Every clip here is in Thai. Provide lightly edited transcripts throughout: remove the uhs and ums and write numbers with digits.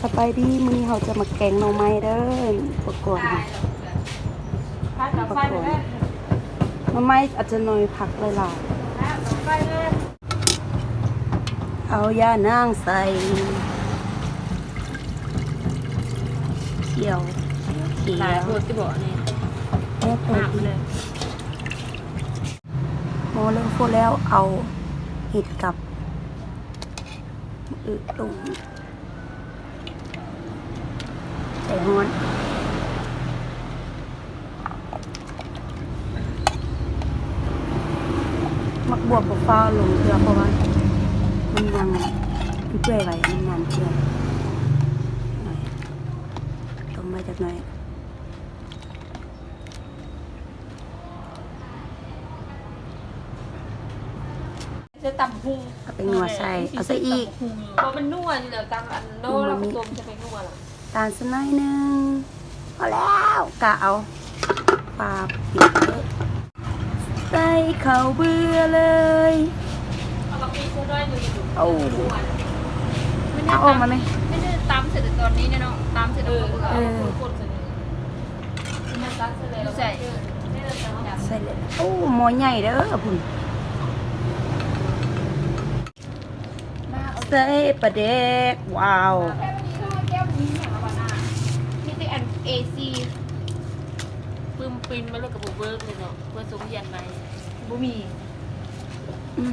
สบายดีมื้อนี้เราจะมาแกงหน่อไม้เด้ออุปกรณ์ค่ะอุปกรณ์หน่อไม้อาจจะน้อยผักหลายๆเอาย่านางใส่เขียวหลายพูดที่บอกนี่ แล้วแต่ หนักเลย โมเริ่มพูดแล้วเอาเห็ดกับตุ่มใส่ฮ้อนมักบวกกับฟ้าลงเกลือเพราะว่ามันยังมันเปื่อยไว้มันนานเกลือหน่อยต้มไว้จากหน่อยจะตำพุง เอาไปนัวใส่เอาใส่อีก เพราะมันนัวอยู่แล้วตำอันโน่แล้วผสมจะไปนัวหรอ ตาลสักหน่อยหนึงพอแล้วกะเอาปลาปิดเลยใส่ข้าวเบื่อเลย เอาบางทีช่วยด้วยหนึ่ง เอา ไม่ได้ เอาออกมาไหม ไม่ได้ตำเสร็จตอนนี้เนี่ยเนาะตำเสร็จแล้วคนเสร็จมันซักเสร็จแล้วใส่ ใส่เลยโอ้หม้อใหญ่เด้อพุ่นใส่ปลาเด็กว้าว มีแต่อันเอซีปึ้มปินมาเลยกับบุเบิร์กเลยเนาะเพื่อสมยันไหมบุมี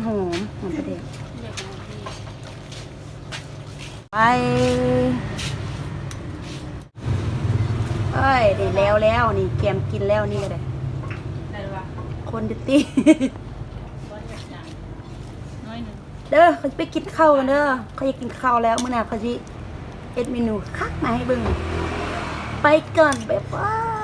หอมปลาเด็ก เนี่ยบุมี ไปเอ้ยได้แล้วนี่แกมกินแล้วนี่ก็ได้ อะไรวะ คนดิตี้ ร้อยหนึ่งน้อยหนึ่ง เด้อเขาจะไปกินข้าวกันเด้อเขาอยากกินข้าวแล้วมื้อหน้าเขาสิเอ็ดเมนูคักมาให้เบิ่งไปก่อนบ๊ายบาย